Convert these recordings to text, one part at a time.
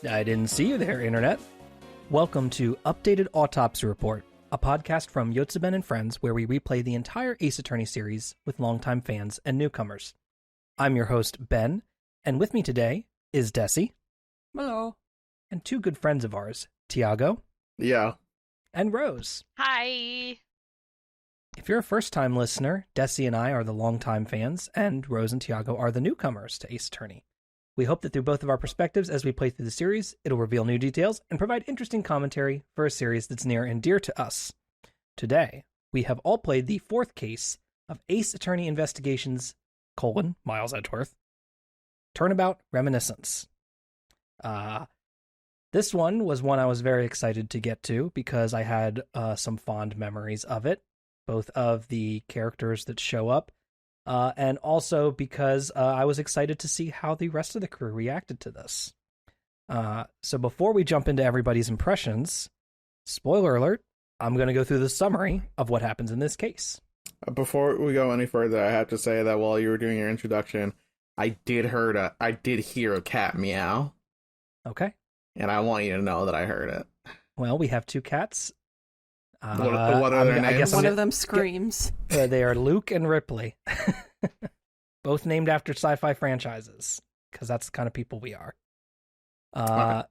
I didn't see you there, Internet. Welcome to Updated Autopsy Report, a podcast from Yotsuben and Friends where we replay the entire Ace Attorney series with longtime fans and newcomers. I'm your host, Ben, and with me today is Dessy. Hello. And two good friends of ours, Tiago. Yeah. And Rose. Hi. If you're a first-time listener, Dessy and I are the longtime fans, and Rose and Tiago are the newcomers to Ace Attorney. We hope that through both of our perspectives as we play through the series, it'll reveal new details and provide interesting commentary for a series that's near and dear to us. Today, we have all played the fourth case of Ace Attorney Investigations, Miles Edgeworth, Turnabout Reminiscence. This one was one I was very excited to get to because I had some fond memories of it, both of the characters that show up, and also because I was excited to see how the rest of the crew reacted to this. So before we jump into everybody's impressions, spoiler alert, I'm going to go through the summary of what happens in this case. Before we go any further, I have to say that while you were doing your introduction, I did hear a cat meow. Okay. And I want you to know that I heard it. Well, we have two cats. What are their names? One of them screams. They are Luke and Ripley. Both named after sci-fi franchises, because that's the kind of people we are. Okay.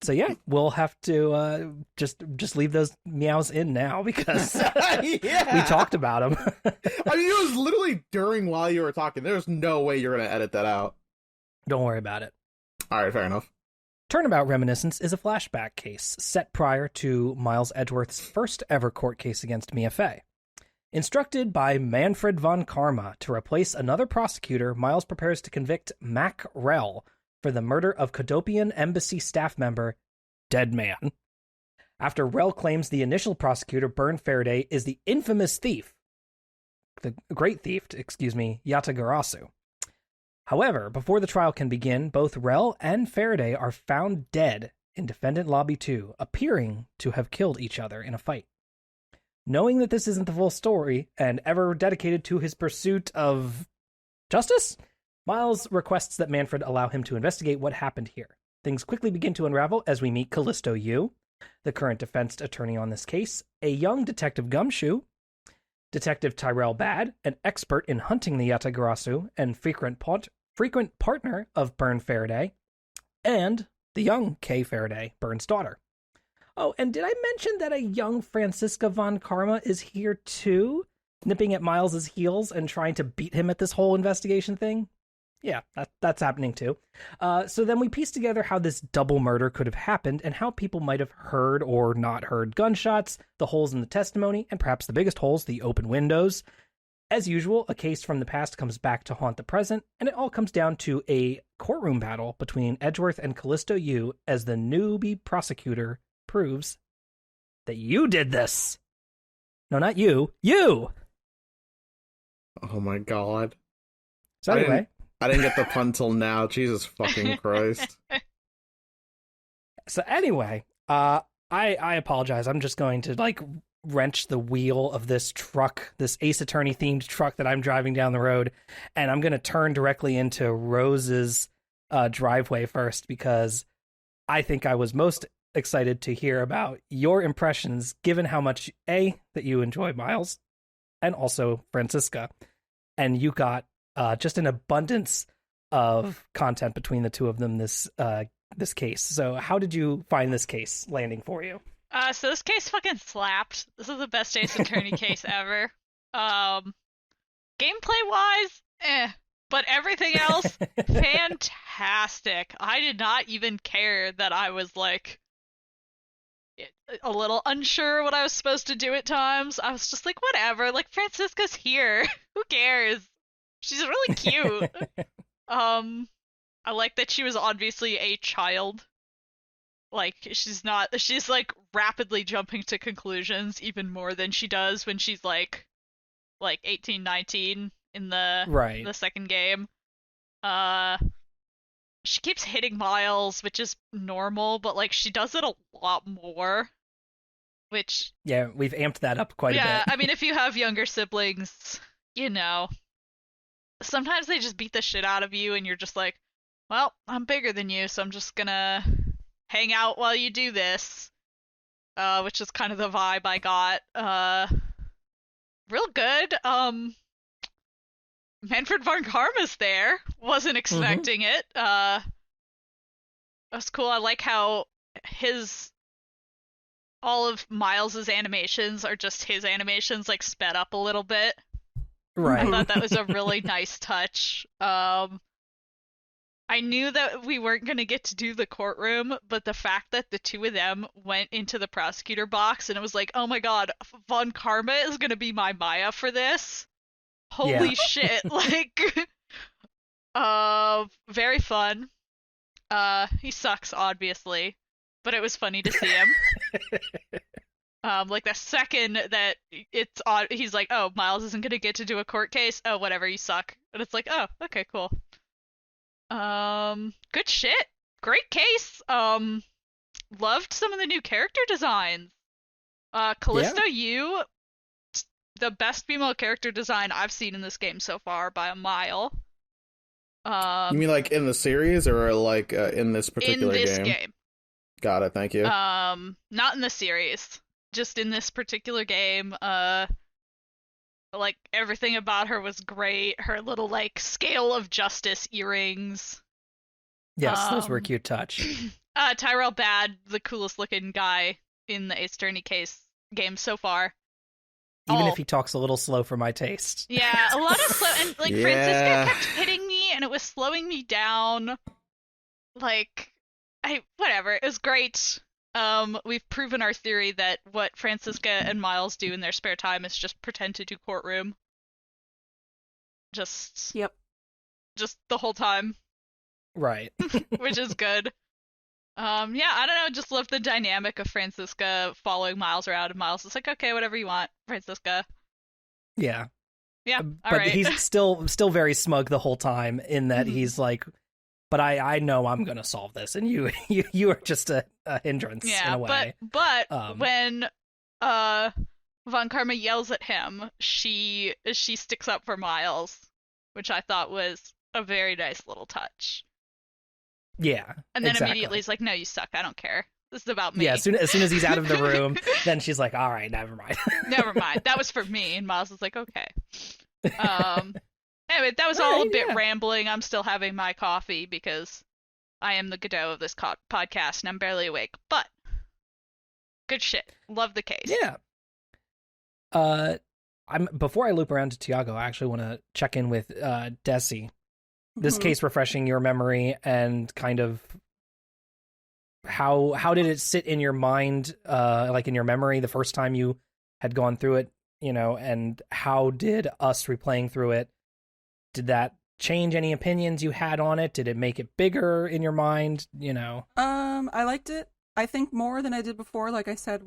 So yeah, we'll have to just leave those meows in now because we talked about them. I mean, it was literally while you were talking. There's no way you're going to edit that out. Don't worry about it. All right, fair enough. Turnabout Reminiscence is a flashback case set prior to Miles Edgeworth's first ever court case against Mia Fey. Instructed by Manfred von Karma to replace another prosecutor, Miles prepares to convict Mac Rell for the murder of Cadopian embassy staff member Deadman. After Rell claims the initial prosecutor, Byrne Faraday, is the infamous thief, Yatagarasu. However, before the trial can begin, both Rell and Faraday are found dead in Defendant Lobby 2, appearing to have killed each other in a fight. Knowing that this isn't the full story, and ever dedicated to his pursuit of justice, Miles requests that Manfred allow him to investigate what happened here. Things quickly begin to unravel as we meet Callisto Yu, the current defense attorney on this case, a young Detective Gumshoe, Detective Tyrell Bad, an expert in hunting the Yatagarasu and frequent partner of Byrne Faraday, and the young Kay Faraday, Byrne's daughter. Oh, and did I mention that a young Franziska von Karma is here too, nipping at Miles's heels and trying to beat him at this whole investigation thing? Yeah, that's happening too. So then we piece together how this double murder could have happened and how people might have heard or not heard gunshots, the holes in the testimony, and perhaps the biggest holes, the open windows. As usual, a case from the past comes back to haunt the present, and it all comes down to a courtroom battle between Edgeworth and Callisto Yu as the newbie prosecutor proves that you did this. No, not you. You! Oh my god. So anyway... I didn't get the pun till now. Jesus fucking Christ. So anyway, I apologize. I'm just going to wrench the wheel of this truck, this Ace Attorney themed truck that I'm driving down the road, and I'm going to turn directly into Rose's driveway first because I think I was most excited to hear about your impressions, given how much that you enjoy Miles, and also Franziska, and you got just an abundance of content between the two of them this case. So how did you find this case landing for you? So this case fucking slapped. This is the best Ace Attorney case ever. Gameplay-wise, but everything else, fantastic. I did not even care that I was, a little unsure what I was supposed to do at times. I was just like, whatever, Franziska's here. Who cares? She's really cute. I like that she was obviously a child. She's rapidly jumping to conclusions even more than she does when she's 18, 19 in the second game. She keeps hitting Miles, which is normal, but she does it a lot more. Which we've amped that up quite a bit. Yeah, I mean, if you have younger siblings, sometimes they just beat the shit out of you and you're just like, well, I'm bigger than you, so I'm just gonna hang out while you do this, which is kind of the vibe I got. Real good. Manfred von Karma's there. Wasn't expecting it. That's cool. I like how all of Miles's animations are just his animations, like sped up a little bit. Right. I thought that was a really nice touch. I knew that we weren't going to get to do the courtroom, but the fact that the two of them went into the prosecutor box and it was like, oh my god, Von Karma is going to be my Maya for this. Holy shit. Like, very fun. He sucks, obviously, but it was funny to see him. Like the second that it's on, he's like, oh, Miles isn't going to get to do a court case. Oh, whatever, you suck. And it's like, oh, okay, cool. Good shit. Great case. Loved some of the new character designs. Callisto Yu, the best female character design I've seen in this game so far by a mile. You mean like in the series or like in this particular in this game? Got it, thank you. Not in the series. Just in this particular game. Like, everything about her was great. Her little, like, scale of justice earrings. Yes, those were a cute touch. Tyrell Bad, the coolest looking guy in the Ace Attorney case game so far. Even if he talks a little slow for my taste. Yeah, a lot of slow, and, like, Francisca kept hitting me, and it was slowing me down. Like, whatever, it was great. We've proven our theory that what Francisca and Miles do in their spare time is just pretend to do courtroom. Just the whole time. Right. Which is good. Yeah, I don't know, just love the dynamic of Francisca following Miles around, and Miles is like, okay, whatever you want, Francisca. Yeah. Yeah, but he's still very smug the whole time in that he's like, but I know I'm gonna solve this, and you are just a hindrance in a way. But when Von Karma yells at him, she sticks up for Miles, which I thought was a very nice little touch. Yeah, and then immediately he's like, "No, you suck. I don't care. This is about me." Yeah, as soon as he's out of the room, then she's like, "All right, never mind." Never mind. That was for me, and Miles is like, "Okay." Anyway, that was all a bit rambling. I'm still having my coffee because I am the Godot of this podcast and I'm barely awake. But good shit. Love the case. Yeah. Before I loop around to Tiago, I actually want to check in with Dessy. This case refreshing your memory and kind of how did it sit in your mind, like in your memory the first time you had gone through it, and how did us replaying through it, did that change any opinions you had on it? Did it make it bigger in your mind, I liked it, I think, more than I did before. Like I said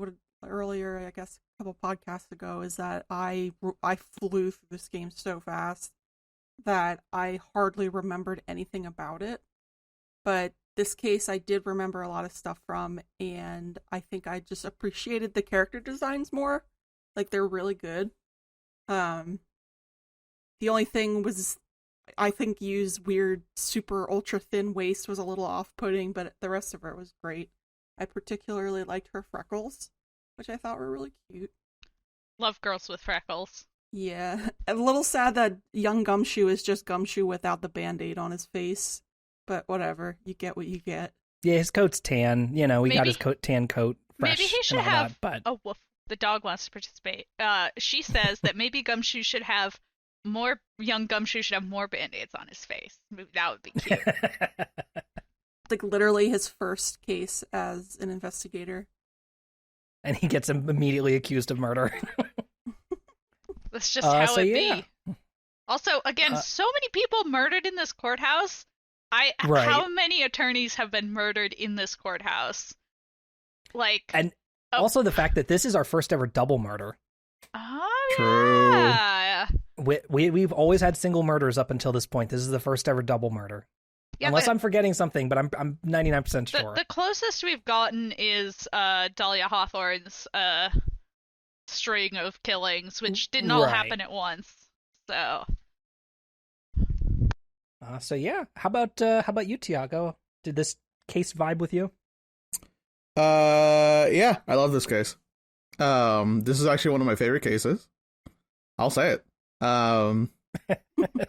earlier, I guess a couple podcasts ago, is that I flew through this game so fast that I hardly remembered anything about it. But this case I did remember a lot of stuff from, and I think I just appreciated the character designs more. Like, they're really good. The only thing was, I think, Yu's weird, super ultra thin waist was a little off-putting, but the rest of her was great. I particularly liked her freckles, which I thought were really cute. Love girls with freckles. Yeah. A little sad that young Gumshoe is just Gumshoe without the Band-Aid on his face, but whatever. You get what you get. Yeah, his coat's tan. He got his tan coat fresh. Maybe he should have... Oh, woof. The dog wants to participate. She says that maybe Gumshoe should have more... Young Gumshoe should have more Band-Aids on his face. That would be cute. Like, literally his first case as an investigator. And he gets immediately accused of murder. That's just how it be. Also, again, so many people murdered in this courthouse. How many attorneys have been murdered in this courthouse? And also the fact that this is our first ever double murder. Oh, true. Yeah. We've always had single murders up until this point. This is the first ever double murder. Yeah, unless I'm forgetting something, but I'm 99% sure. The closest we've gotten is Dahlia Hawthorne's string of killings, which didn't all happen at once. So. So yeah, how about you, Tiago? Did this case vibe with you? Yeah, I love this case. This is actually one of my favorite cases. I'll say it.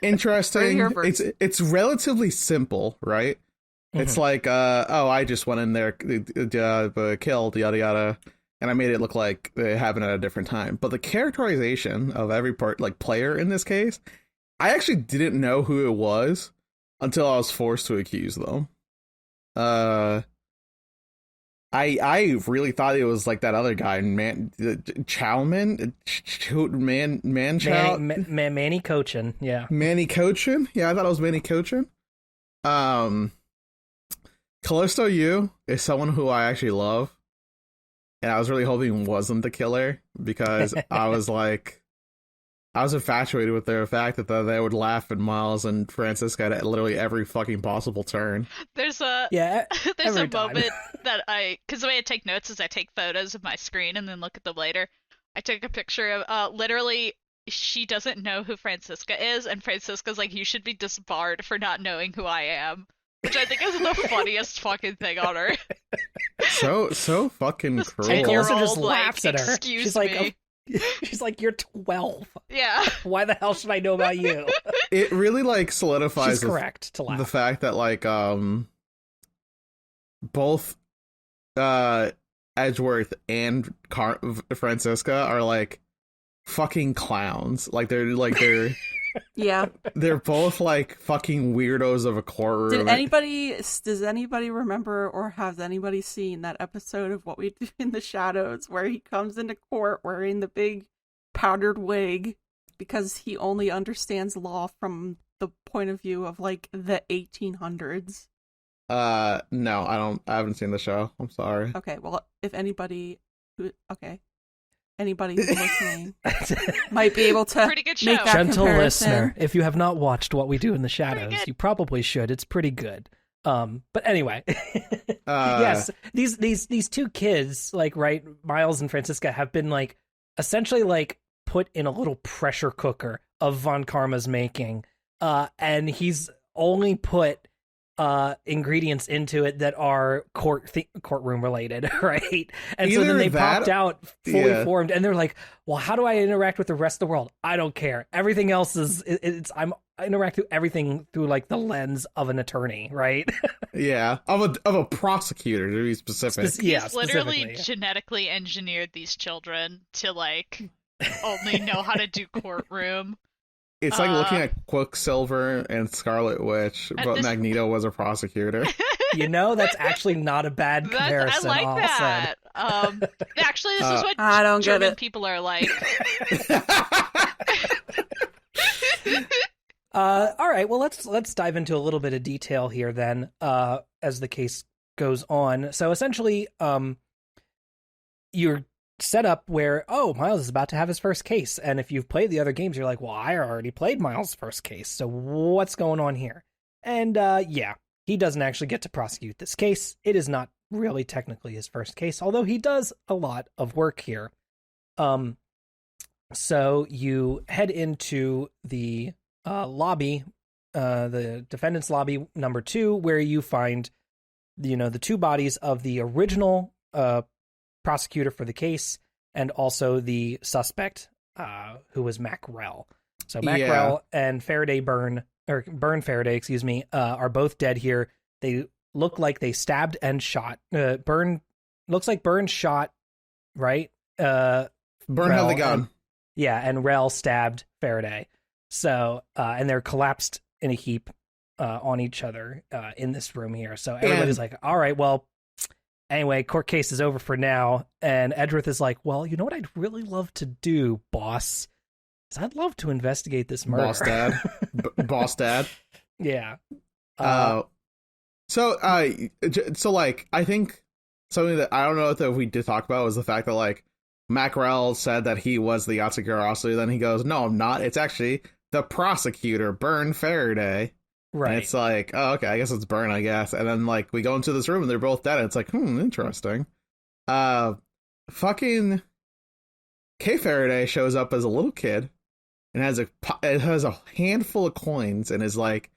Interesting. It's relatively simple, right? Mm-hmm. It's like, I just went in there, killed, yada yada, and I made it look like it happened at a different time. But the characterization of every player in this case, I actually didn't know who it was until I was forced to accuse them. I really thought it was like that other guy, Chowman, Manny Cochin, yeah. Manny Cochin? Yeah, I thought it was Manny Cochin. Callisto Yu is someone who I actually love, and I was really hoping wasn't the killer, because I was infatuated with the fact that they would laugh at Miles and Francisca at literally every fucking possible turn. There's a moment that because the way I take notes is I take photos of my screen and then look at them later. I took a picture of literally she doesn't know who Francisca is, and Francisca's like, you should be disbarred for not knowing who I am, which I think is the funniest fucking thing on earth. So fucking cruel. And Callisto just like, laughs at her. She's like, she's like, you're 12. Yeah. Why the hell should I know about you? It really solidifies She's correct to laugh. The fact that both Edgeworth and Francisca are fucking clowns. They're yeah. They're both fucking weirdos of a courtroom. Does anybody remember, or has anybody seen that episode of What We Do in the Shadows where he comes into court wearing the big powdered wig because he only understands law from the point of view of the 1800s? No, I haven't seen the show. I'm sorry. Okay, well, if anybody who's listening might be able to pretty good show. Make that gentle comparison. Listener, if you have not watched What We Do in the Shadows, you probably should. It's pretty good. But anyway, yes, these two kids, Miles and Francisca, have been essentially put in a little pressure cooker of Von Karma's making, and he's only put ingredients into it that are courtroom related, right? And so then they popped out fully formed, and they're like, well, how do I interact with the rest of the world? I don't care. Everything else is I interact with everything through the lens of an attorney, right? Yeah, of a prosecutor, to be specific. He's literally genetically engineered these children to only know how to do courtroom. It's like looking at Quicksilver and Scarlet Witch, but Magneto was a prosecutor. That's actually not a bad comparison. I like that. Actually, this is what I don't German get it. people are like. All right, well, let's dive into a little bit of detail here then, as the case goes on. So essentially, you're set up where, Miles is about to have his first case. And if you've played the other games, you're like, well, I already played Miles' first case, so what's going on here? And he doesn't actually get to prosecute this case. It is not really technically his first case, although he does a lot of work here. So you head into the lobby, the defendant's lobby number 2, where you find the two bodies of the original prosecutor for the case, and also the suspect, who was Mac Rell. So Mac Rell and Burn Faraday, are both dead here. They look like they stabbed and shot. Burn shot, right? Burn had the gun. And Rell stabbed Faraday. So, and they're collapsed in a heap on each other in this room here. So everybody's like, all right, well, anyway, court case is over for now. And Edgeworth is like, well, you know what I'd really love to do, boss? Is I'd love to investigate this murder. Boss dad. Boss dad. Yeah. So I think something that I don't know if we did talk about was the fact that Macrell said that he was the Yatsukurasu. Then he goes, no, I'm not. It's actually the prosecutor, Burn Faraday. Right. And it's like, oh, okay, I guess it's Burn, I guess. And then we go into this room and they're both dead. And it's like, interesting. Fucking Kay Faraday shows up as a little kid and has a handful of coins and is like,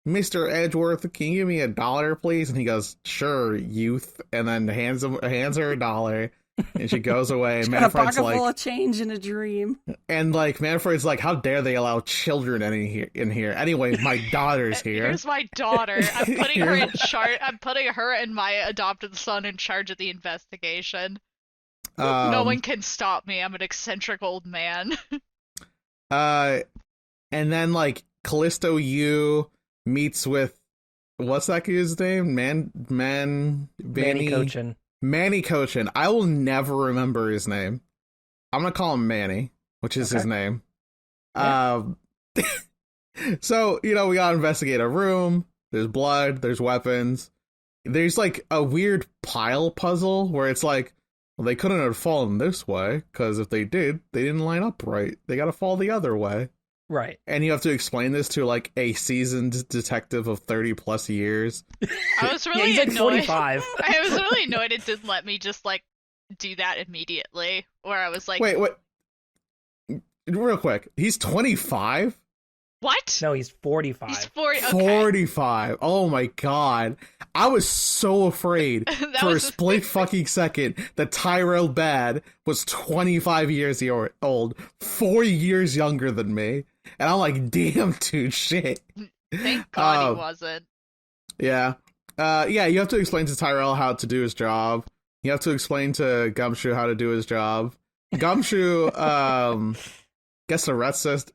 Mr. Edgeworth, can you give me $1, please? And he goes, sure, youth. And then hands her $1. And she goes away. She's got a pocket full of change in a dream. And like Manfred's like, how dare they allow children in here? Anyway, my daughter's here. Here's my daughter. I'm putting her in charge. I'm putting her and my adopted son in charge of the investigation. No one can stop me. I'm an eccentric old man. And then like Callisto Yu meets with, what's that kid's name? Manny Cochin. Manny Cochin. I will never remember his name. I'm gonna call him Manny, which is his name. Yeah. So, we gotta investigate a room. There's blood, there's weapons. There's like a weird pile puzzle where it's like, well, they couldn't have fallen this way, because if they did, they didn't line up right. They gotta fall the other way. Right. And you have to explain this to like a seasoned detective of 30 plus years. I was really he's annoyed. Like 45. I was really annoyed it didn't let me just like do that immediately. Where I was like, wait. Real quick. He's 25? What? No, he's 45. He's 40. Okay. 45. Oh my god. I was so afraid for a split fucking second that Tyrell Bad was 25 years old, 4 years younger than me. And I'm like, damn, dude, shit. Thank God he wasn't. Yeah. You have to explain to Tyrell how to do his job. You have to explain to Gumshoe how to do his job. Gumshoe gets arrested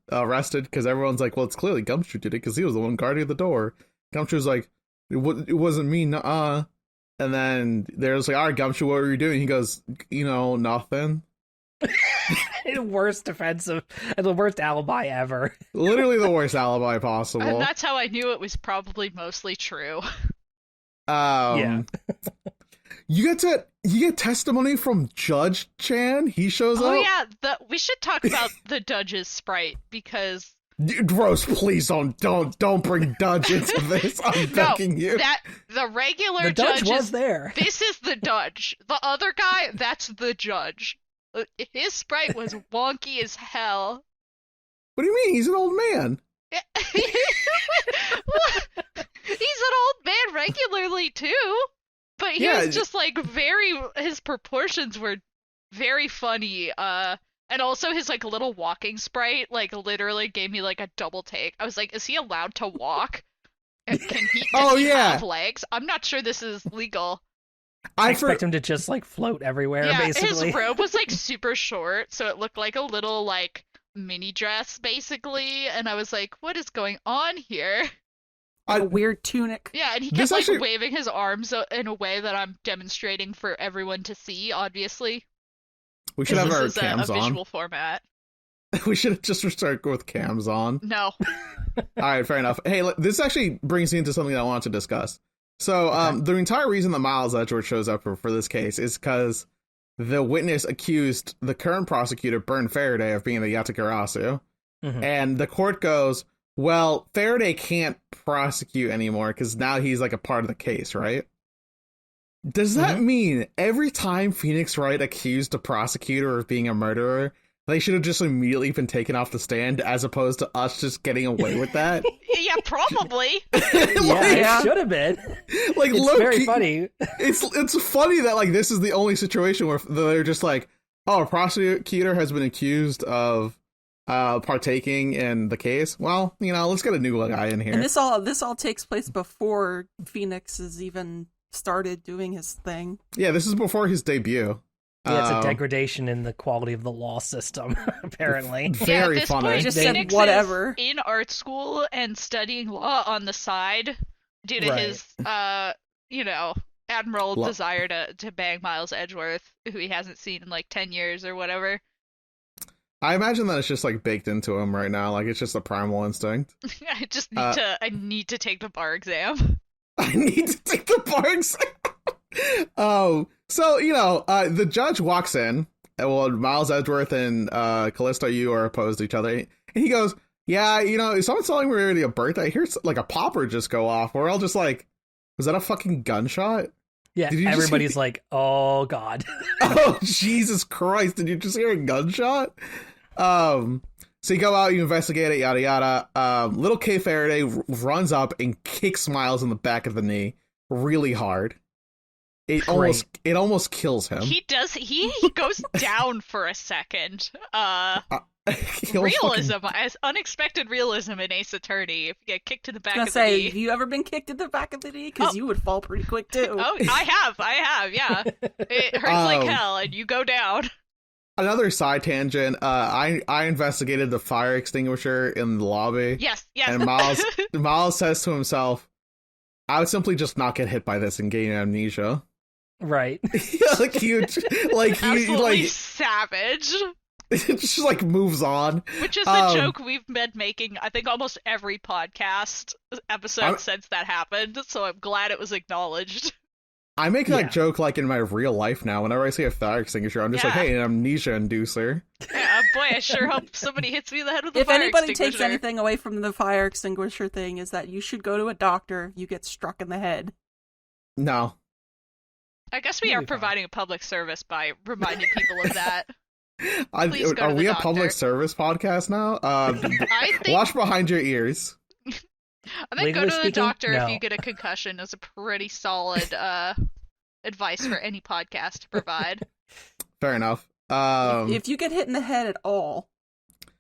because everyone's like, well, it's clearly Gumshoe did it because he was the one guarding the door. Gumshoe's like, it wasn't me, nuh-uh. And then there's like, all right, Gumshoe, what were you doing? He goes, nothing. The worst defensive and the worst alibi ever. Literally the worst alibi possible. And that's how I knew it was probably mostly true. Yeah. You get testimony from Judge Chan. He shows up. Oh yeah, we should talk about the Judge's sprite because Rose, please don't bring Dudge into this. I'm begging you. The regular Judge was there. This is the Judge. The other guy, that's the Judge. His sprite was wonky as hell. What do you mean? He's an old man. He's an old man regularly too. But he was just like his proportions were very funny. And also his like little walking sprite like literally gave me like a double take. I was like, is he allowed to walk? And can he have legs? I'm not sure this is legal. I expect him to just like float everywhere, basically. His robe was like super short, so it looked like a little like mini dress basically, and I was like, what is going on here? A weird tunic. Yeah, and he kept like waving his arms in a way that I'm demonstrating for everyone to see, obviously. We should have our cams on. A visual format. We should just start with cams on. No. Alright, fair enough. Hey, this actually brings me into something that I want to discuss. So, the entire reason that Miles Edgeworth shows up for this case is because the witness accused the current prosecutor, Bern Faraday, of being the Yatakarasu. Mm-hmm. And the court goes, well, Faraday can't prosecute anymore because now he's like a part of the case, right? Does that mean every time Phoenix Wright accused a prosecutor of being a murderer, they should have just immediately been taken off the stand as opposed to us just getting away with that? Yeah, probably. It should have been. Like, it's very funny. It's funny that like this is the only situation where they're just like, oh, a prosecutor has been accused of partaking in the case. Well, let's get a new guy in here. And this all takes place before Phoenix has even started doing his thing. Yeah, this is before his debut. Yeah, it's a degradation in the quality of the law system, apparently. Very funny. Point, just said whatever. In art school and studying law on the side due to his, admiral desire to bang Miles Edgeworth, who he hasn't seen in like 10 years or whatever. I imagine that it's just like baked into him right now. Like it's just a primal instinct. I need to take the bar exam. I need to take the bar exam. Oh, so, the judge walks in, and well, Miles Edgeworth and Callisto Yu are opposed to each other, and he goes, yeah, is someone telling me already a birthday? I hear like a popper just go off. We're all just like, was that a fucking gunshot? Yeah, everybody's like, oh, God. Oh, Jesus Christ, did you just hear a gunshot? So So you go out, you investigate it, yada yada. Little K Faraday runs up and kicks Miles in the back of the knee really hard. It almost kills him. He does. He goes down for a second. Realism, as unexpected realism in Ace Attorney. If you get kicked in the back of the knee. Have you ever been kicked in the back of the knee? Because you would fall pretty quick too. Oh, I have, yeah. It hurts like hell, and you go down. Another side tangent. I investigated the fire extinguisher in the lobby. Yes. And Miles says to himself, "I would simply just not get hit by this and gain amnesia." Right. Absolutely savage. It just like moves on. Which is a joke we've been making, I think, almost every podcast episode since that happened, so I'm glad it was acknowledged. I make that joke like in my real life now. Whenever I see a fire extinguisher, I'm just like, hey, an amnesia inducer. Yeah, boy, I sure hope somebody hits me in the head with a if fire anybody extinguisher. takes anything away from the fire extinguisher thing, is that you should go to a doctor if you get struck in the head. No. I guess we are providing a public service by reminding people of that. Are we a public service podcast now? Watch behind your ears. I think go to the doctor if you get a concussion is a pretty solid advice for any podcast to provide. Fair enough. If you get hit in the head at all,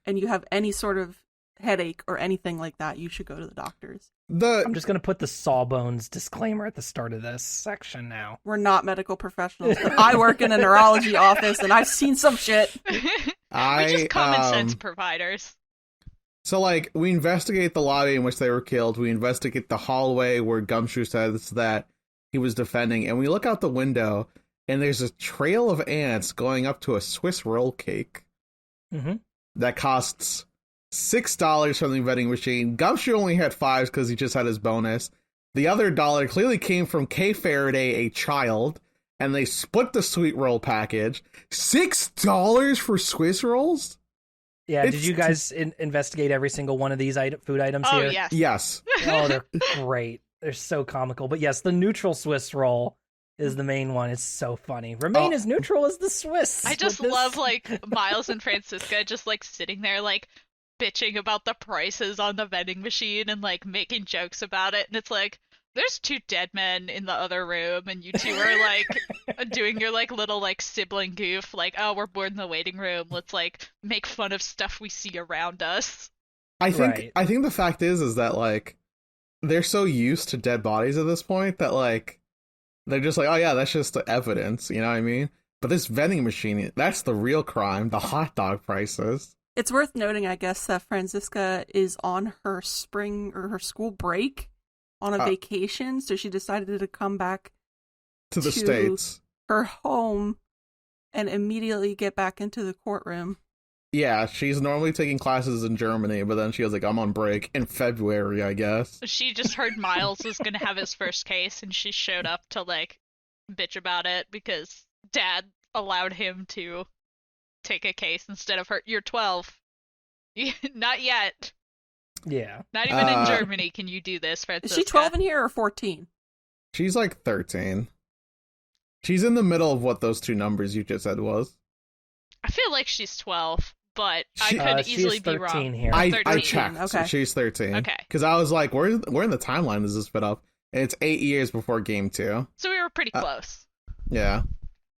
and you have any sort of headache or anything like that, you should go to the doctors. I'm just going to put the Sawbones disclaimer at the start of this section now. We're not medical professionals, but I work in a neurology office, and I've seen some shit. We're just common sense providers. So, like, we investigate the lobby in which they were killed. We investigate the hallway where Gumshoe says that he was defending. And we look out the window, and there's a trail of ants going up to a Swiss roll cake that costs $6 from the vending machine. Gumshoe only had $5 because he just had his bonus. The other dollar clearly came from K Faraday, a child, and they split the sweet roll package. $6 for Swiss rolls? Yeah, did you guys investigate every single one of these food items here? Yes. Yes. Oh, they're great. They're so comical. But yes, the neutral Swiss roll is the main one. It's so funny. Remain as neutral as the Swiss. I just love, like, Miles and Francisca just, like, sitting there, like, bitching about the prices on the vending machine and, like, making jokes about it. And it's like, there's 2 dead men in the other room, and you two are, like, doing your, like, little, like, sibling goof, like, oh, we're bored in the waiting room, let's, like, make fun of stuff we see around us. I think the fact is that, like, they're so used to dead bodies at this point that, like, they're just like, oh yeah, that's just the evidence, you know what I mean? But this vending machine, that's the real crime, the hot dog prices. It's worth noting, I guess, that Francisca is on her spring or her school break on a vacation, so she decided to come back to the States, her home, and immediately get back into the courtroom. Yeah, she's normally taking classes in Germany, but then she was like, I'm on break in February, I guess. She just heard Miles was going to have his first case, and she showed up to, like, bitch about it because Dad allowed him to take a case instead of her. You're 12. Not yet. Yeah. Not even in Germany can you do this, Francisca. Is she 12 in here or 14? She's like 13. She's in the middle of what those 2 numbers you just said was. I feel like she's 12, but I could easily be wrong. Here. I checked. Okay. She's 13. Okay. Because I was like, where in the timeline does this fit up? And it's 8 years before game 2. So we were pretty close. Yeah.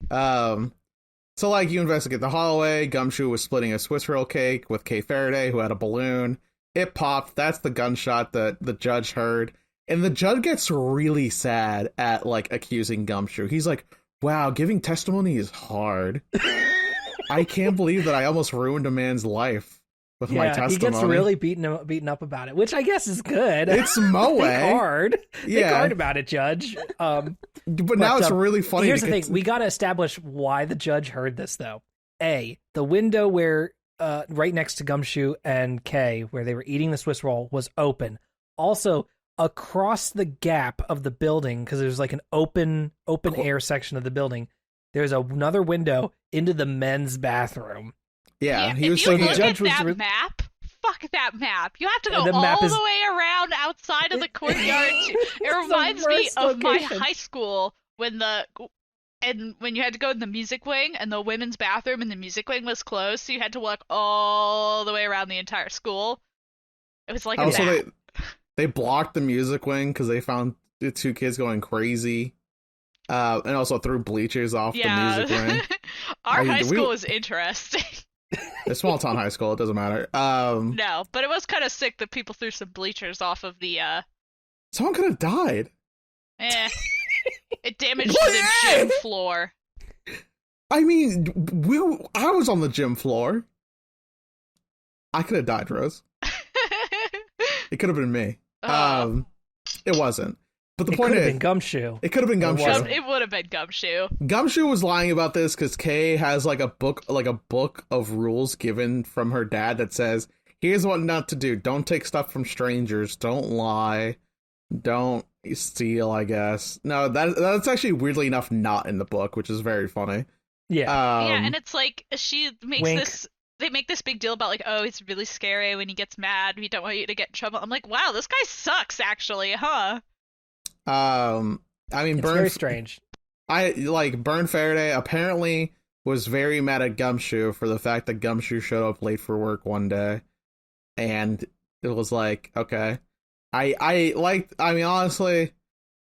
So, like, you investigate the hallway. Gumshoe was splitting a Swiss roll cake with K Faraday, who had a balloon. It popped. That's the gunshot that the judge heard. And the judge gets really sad at, like, accusing Gumshoe. He's like, wow, giving testimony is hard. I can't believe that I almost ruined a man's life with my testimony. He gets really beaten up about it, which I guess is good. It's Moe. Think hard. Yeah. Think hard about it, Judge. But now it's really funny. Here's the thing. We got to establish why the judge heard this, though. A, the window where right next to Gumshoe and Kay, where they were eating the Swiss roll, was open. Also, across the gap of the building, because there's like an open air section of the building, there's another window into the men's bathroom. Yeah, he was saying the judge was map. Fuck that map. You have to go all the way around outside of the courtyard. It reminds me of my high school when And when you had to go in the music wing, and the women's bathroom in the music wing was closed, so you had to walk all the way around the entire school. It was like also, they blocked the music wing because they found the 2 kids going crazy. And also threw bleachers off the music wing. Our high school was interesting. A small town high school, it doesn't matter. No, but it was kind of sick that people threw some bleachers off of the, Someone could have died. It damaged the gym floor. I mean, I was on the gym floor. I could have died, Rose. It could have been me. It wasn't. But the point is, been Gumshoe. It could have been Gumshoe. It would have been Gumshoe. Gumshoe was lying about this because Kay has like a book of rules given from her dad that says, here's what not to do. Don't take stuff from strangers. Don't lie. Don't steal, I guess. No, that's actually weirdly enough not in the book, which is very funny. Yeah. And it's like she makes this. They make this big deal about like, oh, it's really scary when he gets mad. We don't want you to get in trouble. I'm like, wow, this guy sucks, actually, huh? I mean, it's very strange. Burn Faraday apparently was very mad at Gumshoe for the fact that Gumshoe showed up late for work one day, and it was like, okay, I mean, honestly,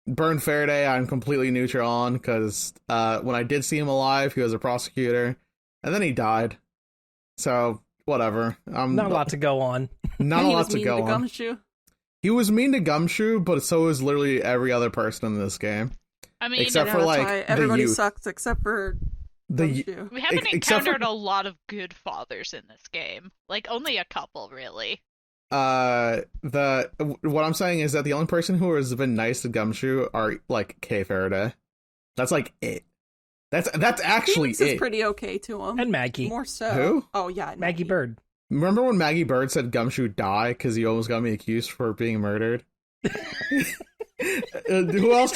Burn Faraday I'm completely neutral on because when I did see him alive, he was a prosecutor, and then he died, so whatever. Not a lot to go on. Not a lot to go on. Gumshoe. He was mean to Gumshoe, but so was literally every other person in this game. I mean, except for like everybody sucks except for Gumshoe. We haven't encountered a lot of good fathers in this game. Like only a couple, really. What I'm saying is that the only person who has been nice to Gumshoe are like Kay Faraday. That's like it. That's actually it. Is pretty okay to him. And Maggie. More so. Who? Oh yeah, Maggie Bird. Remember when Maggie Bird said Gumshoe die because he almost got me accused for being murdered? Who else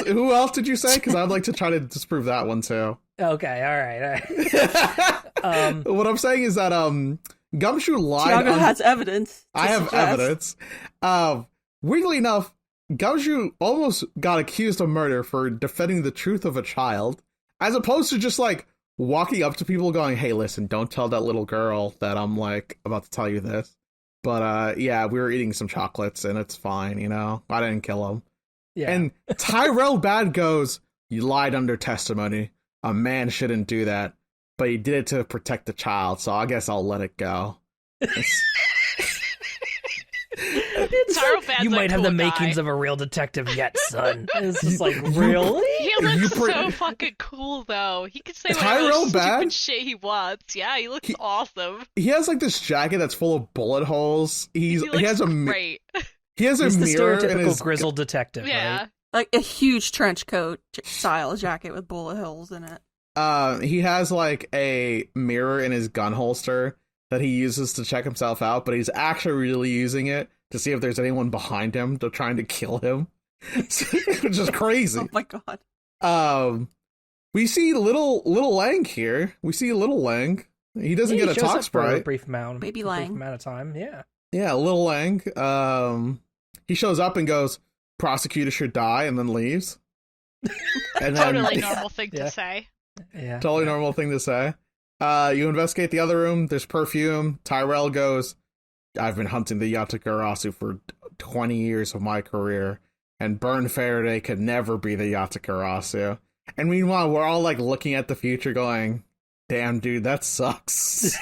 did you say? Because I'd like to try to disprove that one too. Okay, all right. What I'm saying is that Gumshoe lied. Tiago has evidence. I have evidence. Weirdly enough, Gumshoe almost got accused of murder for defending the truth of a child, as opposed to just like walking up to people going, hey, listen, don't tell that little girl that I'm like about to tell you this. But yeah, we were eating some chocolates and it's fine, you know? I didn't kill him. Yeah. And Tyrell Bad goes, you lied under testimony. A man shouldn't do that. But he did it to protect the child, so I guess I'll let it go. You might have the makings of a real detective yet, son. It's just like, really? He looks so fucking cool, though. He can say whatever stupid shit he wants. Yeah, he looks awesome. He has like this jacket that's full of bullet holes. He has great. He has He's a mirror the stereotypical in his grizzled detective. Yeah, right? Like a huge trench coat style jacket with bullet holes in it. He has like a mirror in his gun holster that he uses to check himself out, but he's actually really using it to see if there's anyone behind him to trying to kill him, which is crazy. Oh my god. We see little Lang here. We see little Lang. He doesn't get a talk sprite. For a brief amount, Baby Lang. Brief amount of time. Yeah. Yeah, little Lang. He shows up and goes, "Prosecutor should die," and then leaves. And then, totally normal thing to say. Yeah. Totally normal thing to say. You investigate the other room. There's perfume. Tyrell goes, I've been hunting the Yatagarasu for 20 years of my career, and Burn Faraday could never be the Yatagarasu. And meanwhile, we're all like looking at the future going, damn, dude, that sucks.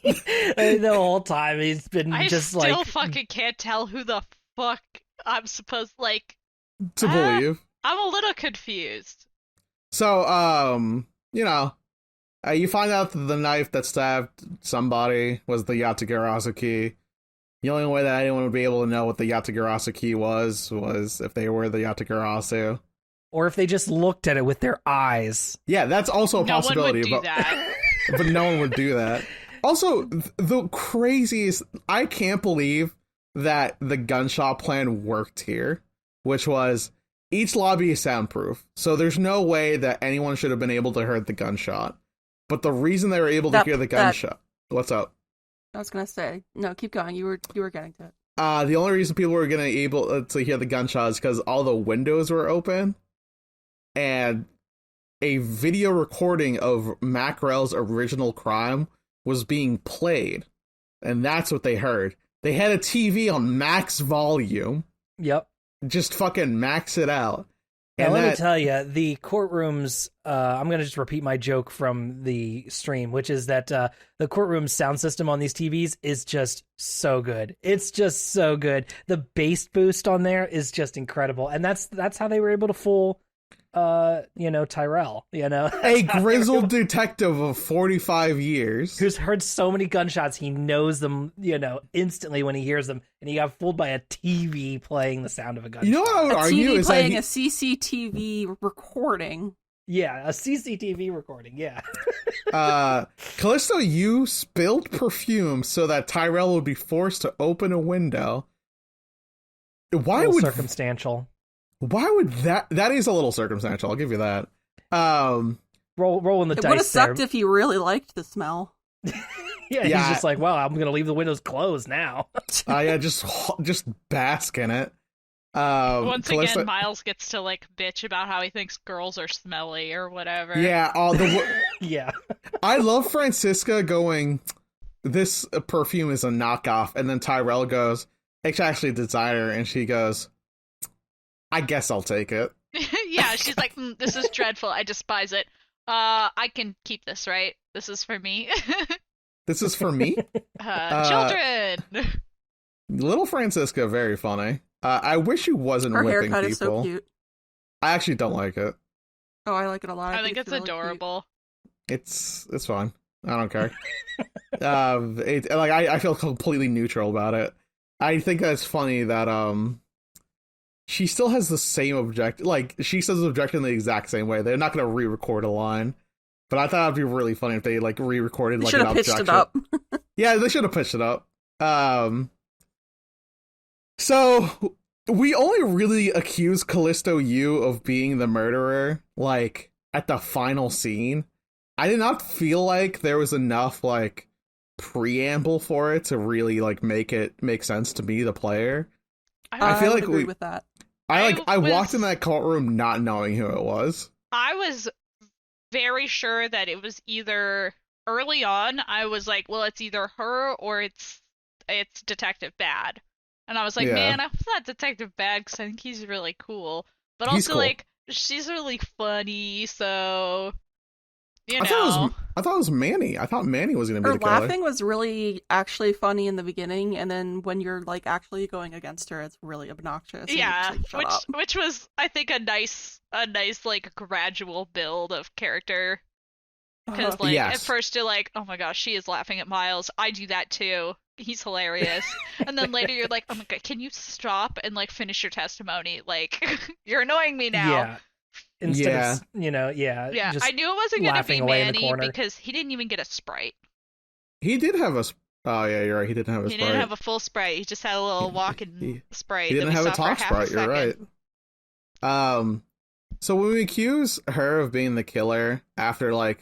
The whole time he's been I just still fucking can't tell who the fuck I'm supposed to believe. I'm a little confused. So, you know, you find out that the knife that stabbed somebody was the Yatagarasu key. The only way that anyone would be able to know what the Yatagarasu key was if they were the Yatagarasu. Or if they just looked at it with their eyes. Yeah, that's also a possibility. No one would do that. But no one would do that. Also, the craziest... I can't believe that the gunshot plan worked here, which was each lobby is soundproof. So there's no way that anyone should have been able to hear the gunshot. But the reason they were able to hear the gunshot... What's up? I was gonna say, no, keep going. You were getting to it. The only reason people were gonna able to hear the gunshot is because all the windows were open, and a video recording of Macrell's original crime was being played, and that's what they heard. They had a TV on max volume. Yep. Just fucking max it out. Yeah, And let me tell you, the courtrooms, I'm going to just repeat my joke from the stream, which is that the courtroom sound system on these TVs is just so good. It's just so good. The bass boost on there is just incredible. And that's how they were able to fool, Tyrell, a grizzled detective of 45 years. Who's heard so many gunshots, he knows them, instantly when he hears them, and he got fooled by a TV playing the sound of a gunshot. You know what I would argue TV is playing that a CCTV recording. Yeah, a CCTV recording, yeah. Callisto, you spilled perfume so that Tyrell would be forced to open a window. Why would circumstantial? Why would that is a little circumstantial, I'll give you that. Rolling the dice. It would have sucked there. if he really liked the smell. Yeah, he's just like, well, I'm gonna leave the windows closed now. Yeah, just bask in it. Once Callisto, again, Miles gets to bitch about how he thinks girls are smelly or whatever. Yeah, yeah. I love Francisca going, this perfume is a knockoff, and then Tyrell goes, it's actually a designer, and she goes, I guess I'll take it. Yeah, she's like, this is dreadful. I despise it. I can keep this, right? This is for me. This is for me? Children! Little Francisca, very funny. I wish she wasn't Her whipping haircut people. is so cute. I actually don't like it. Oh, I like it a lot. I think it's really adorable. It's fine. I don't care. I feel completely neutral about it. I think that's funny that she still has the same object. Like, she says the objection the exact same way. They're not going to re-record a line. But I thought it'd be really funny if they, re-recorded, They should an have pitched objection. it up. Yeah, they should have pitched it up. So, we only really accuse Callisto Yu of being the murderer, at the final scene. I did not feel like there was enough, preamble for it to really, make it make sense to me, the player. I feel would like agree with that. I walked in that courtroom not knowing who it was. I was very sure that it was either early on. I was like, well, it's either her or it's Detective Bad, and I was like, man, I thought Detective Bad because I think he's really cool, but He's also cool. she's really funny, so I thought it was Manny. I thought Manny was going to be Her the killer. laughing was really actually funny in the beginning, and then when you're actually going against her, it's really obnoxious. And yeah, you're just like, shut up. which was, I think, a nice gradual build of character. Because Yes. at first you're like, oh my gosh, she is laughing at Miles. I do that too. He's hilarious. And then later you're like, oh my god, can you stop and finish your testimony? You're annoying me now. Yeah. Instead of, Yeah, just I knew it wasn't going to be laughing away in the Manny corner. because he didn't even get a Sprite. He did have a... Oh, yeah, you're right. He didn't have a He Sprite. didn't have a full Sprite. He just had a little walking Sprite. He didn't that we have a saw for talk half Sprite, you're right. second. So when we accuse her of being the killer after,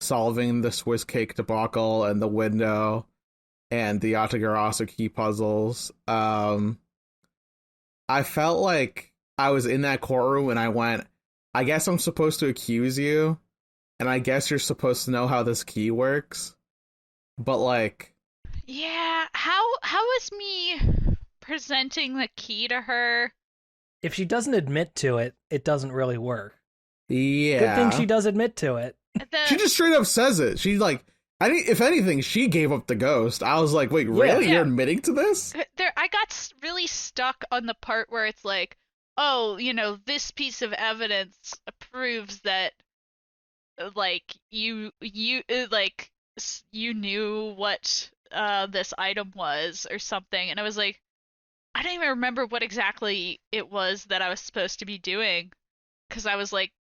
solving the Swiss cake debacle and the window and the Atagarasu key puzzles, I felt like I was in that courtroom and I went, I guess I'm supposed to accuse you, and I guess you're supposed to know how this key works, but Yeah, how is me presenting the key to her? If she doesn't admit to it, it doesn't really work. yeah. Good thing she does admit to it. She just straight up says it. She's like, if anything, she gave up the ghost. I was like, wait, really? Yeah. You're admitting to this? I got really stuck on the part where it's like, oh, this piece of evidence proves that, you knew what this item was or something, and I was like, I don't even remember what exactly it was that I was supposed to be doing, because I was like,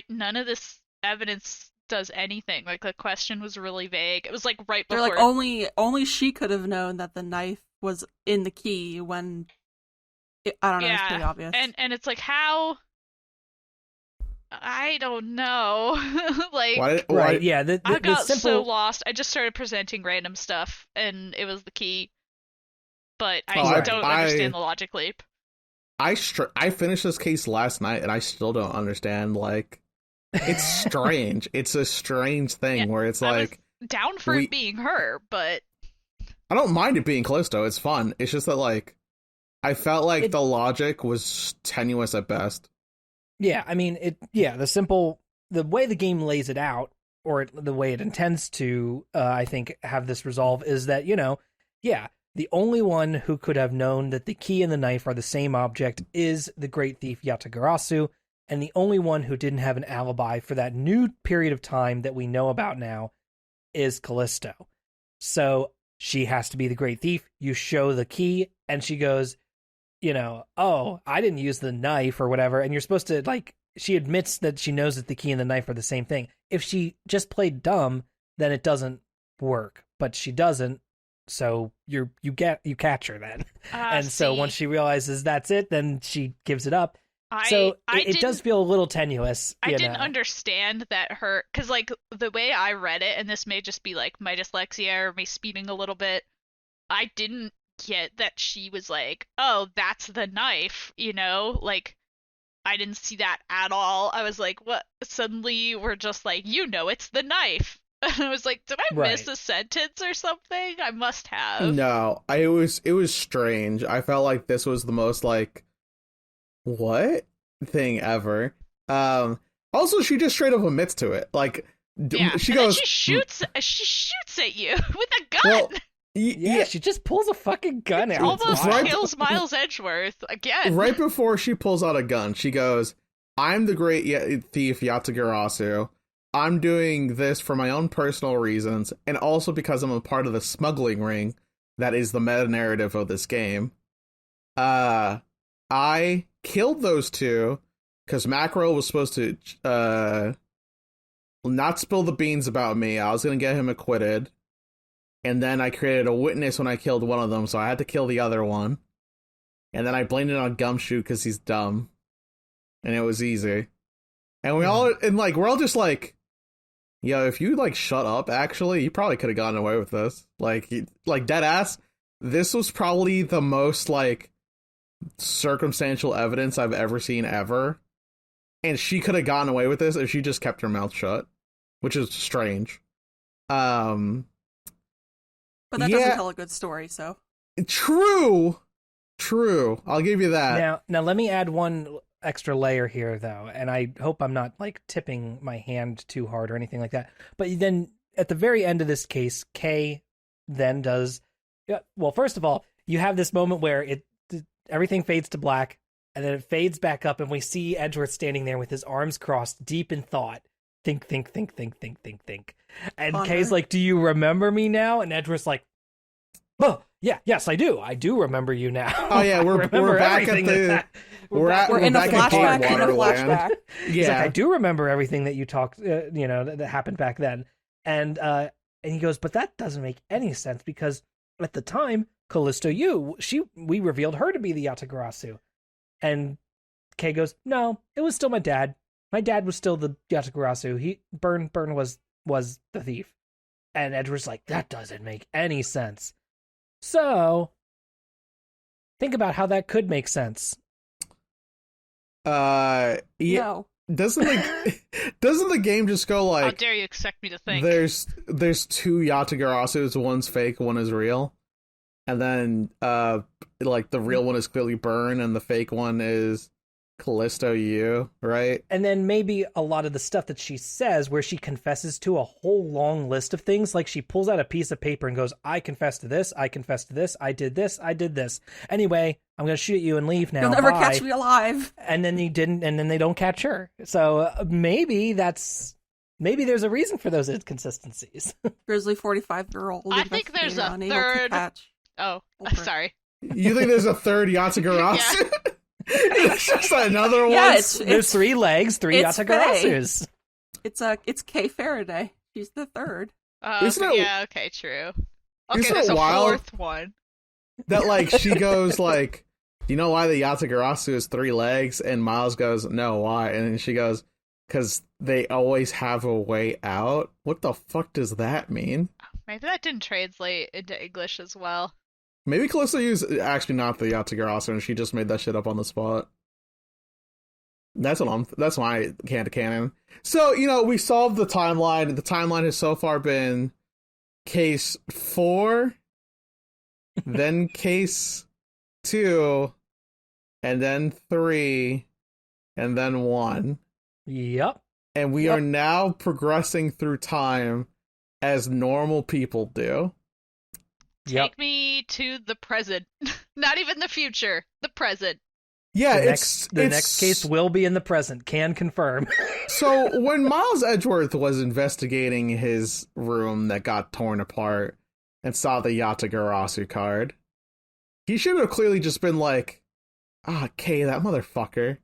none of this evidence does anything. The question was really vague. It was right They're before. only she could have known that the knife was in the key when. I don't know. It's pretty obvious. And it's how. I don't know. Right, yeah. I got simple... so lost. I just started presenting random stuff, and it was the key. But I don't understand the logic leap. I finished this case last night, and I still don't understand, It's strange. It's a strange thing where it's like down for it being her, but I don't mind it being Callisto. It's fun. It's just that like I felt like the logic was tenuous at best. Yeah, I mean the way the game lays it out, or the way it intends to, I think, have this resolve is that, the only one who could have known that the key and the knife are the same object is the great thief Yatagarasu, and the only one who didn't have an alibi for that new period of time that we know about now is Callisto. So she has to be the great thief. You show the key, and she goes, oh, I didn't use the knife or whatever, and you're supposed to, like, she admits that she knows that the key and the knife are the same thing. If she just played dumb, then it doesn't work. But she doesn't, so you catch her then. So once she realizes that's it, then she gives it up. It does feel a little tenuous. I didn't understand that because like the way I read it, and this may just be like my dyslexia or me speeding a little bit, I didn't get that she was like, oh, that's the knife, like. I didn't see that at all. I was like, what? Suddenly we're just like, it's the knife. And I was like, did I miss a sentence or something? I must have. No, it was strange. I felt like this was the most like, what thing ever. Also, she just straight up admits to it. Like, she goes, then she shoots at you with a gun. Well, yeah, she just pulls a fucking gun out. Almost kills Miles Edgeworth again. Right before she pulls out a gun, she goes, I'm the great thief Yatagarasu. I'm doing this for my own personal reasons, and also because I'm a part of the smuggling ring that is the meta-narrative of this game. I killed those two because Macro was supposed to not spill the beans about me. I was going to get him acquitted. And then I created a witness when I killed one of them, so I had to kill the other one. And then I blamed it on Gumshoe because he's dumb. And it was easy. And we're all just like, yo, if you like shut up, actually, you probably could have gotten away with this. Like dead ass, this was probably the most like circumstantial evidence I've ever seen ever. And she could have gotten away with this if she just kept her mouth shut, which is strange. But that doesn't tell a good story, so. True. I'll give you that. Now let me add one extra layer here, though, and I hope I'm not, like, tipping my hand too hard or anything like that. But then, at the very end of this case, Kay then does... Well, first of all, you have this moment where everything fades to black, and then it fades back up, and we see Edgeworth standing there with his arms crossed, deep in thought. Think. And Kay's like, do you remember me now? And Edgeworth's like, oh, yeah, yes, I do. I do remember you now. Oh, yeah, we're back at the... We're in a flashback. Yeah. He's like, I do remember everything that you talked, that happened back then. And he goes, but that doesn't make any sense because at the time, Callisto, we revealed her to be the Yatagarasu. And Kay goes, no, it was still my dad. My dad was still the Yatagarasu. Burn was the thief. And Edward's like, that doesn't make any sense. So, think about how that could make sense. Yeah. No. Doesn't the game just go like, how dare you expect me to think? There's two Yatagarasus, one's fake, one is real. And then like the real one is clearly Burn and the fake one is Callisto you, right? And then maybe a lot of the stuff that she says where she confesses to a whole long list of things, like she pulls out a piece of paper and goes, I confess to this, I confess to this, I did this, I did this. Anyway, I'm going to shoot you and leave now. You'll never Bye. catch me alive. And then he didn't, and then they don't catch her. So maybe there's a reason for those inconsistencies. Grizzly 45-year-old. I think there's a third. Oh, sorry. You think there's a third Yatagarasu? Yeah. It's just another one. Yeah, there's 3 legs, 3 Yatagarasus. It's Kay Faraday. She's the third. Yeah, okay, true. Okay, there's a fourth one. That like she goes like, do you know why the Yatagarasu is 3 legs? And Miles goes, no, why? And then she goes, because they always have a way out. What the fuck does that mean? Maybe that didn't translate into English as well. Maybe Callisto is actually not the Yatagarasu and she just made that shit up on the spot. That's my canon. So, we solved the timeline. The timeline has so far been case 4, then case 2, and then 3, and then 1. Yep. And we are now progressing through time as normal people do. Take me to the present. Not even the future. The present. Yeah, the next case will be in the present. Can confirm. So when Miles Edgeworth was investigating his room that got torn apart and saw the Yatagarasu card, he should have clearly just been like, Kay, that motherfucker.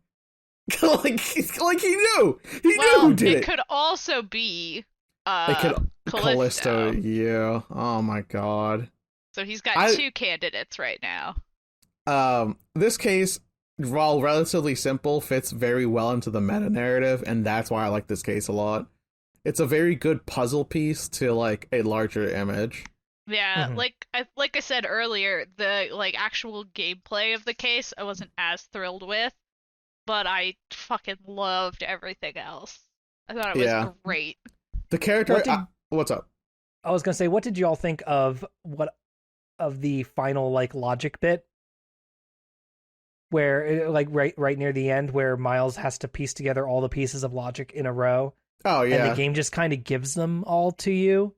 like he knew. He knew who did it. It could also be Callisto. Yeah. Oh my god. So he's got 2 candidates right now. This case, while relatively simple, fits very well into the meta narrative, and that's why I like this case a lot. It's a very good puzzle piece to like a larger image. Yeah, like I said earlier, the actual gameplay of the case I wasn't as thrilled with, but I fucking loved everything else. I thought it was great. The character. What's up? I was gonna say, what did you all think of the final logic bit? Where right near the end, where Miles has to piece together all the pieces of logic in a row. Oh yeah, and the game just kind of gives them all to you,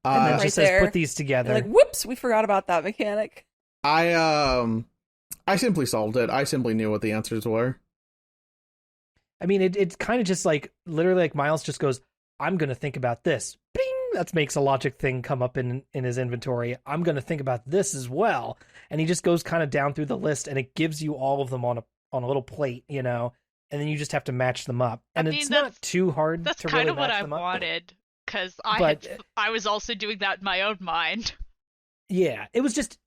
and then just says, "Put these together." Like, whoops, we forgot about that mechanic. I simply solved it. I simply knew what the answers were. I mean, it's kind of just literally Miles just goes, "I'm gonna think about this." Bing! That makes a logic thing come up in his inventory. I'm gonna think about this as well, and he just goes kind of down through the list, and it gives you all of them on a little plate, and then you just have to match them up, and it's not too hard. That's to kind really of what I wanted, because I was also doing that in my own mind. Yeah, it was just